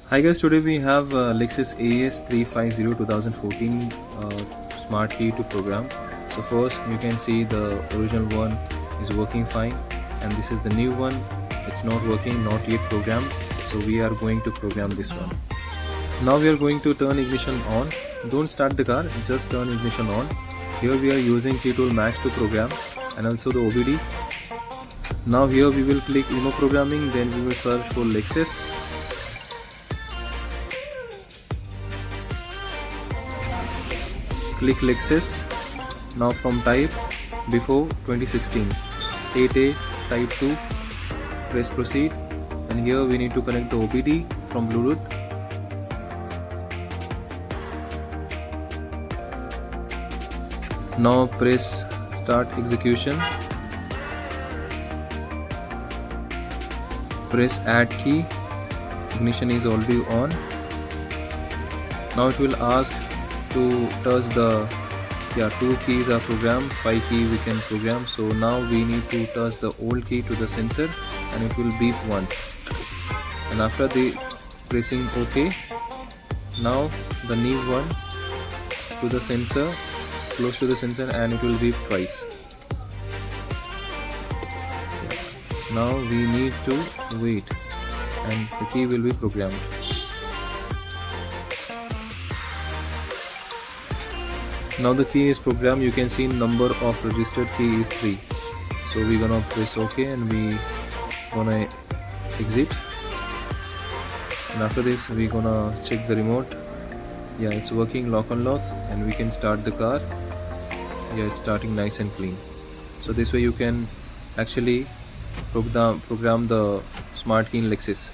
Hi guys, today we have Lexus ES350 2014 smart key to program. So first you can see the original one is working fine, and this is the new one. It's not working, not yet programmed. So we are going to program this one. Now we are going to turn ignition on. Don't start the car, just turn ignition on. Here we are using Keytool Max to program and also the OBD. Now here we will click Emo Programming, then we will search for Lexus. Click Lexus. Now from type before 2016 8A type 2, press proceed, and here we need to connect the OBD from Bluetooth. Now press start execution, press add key. Ignition is already on. Now it will ask to touch the two keys are programmed, 5 key we can program. So now we need to touch the old key to the sensor and it will beep once, and after the pressing OK, now the new one to the sensor, close to the sensor, and it will beep twice. Now we need to wait and the key will be programmed. Now the key is programmed. You can see number of registered key is 3. So we're gonna press OK and we gonna exit. And after this we're gonna check the remote. Yeah, it's working, lock unlock, and we can start the car. Yeah, it's starting nice and clean. So this way you can actually program the smart key in Lexus.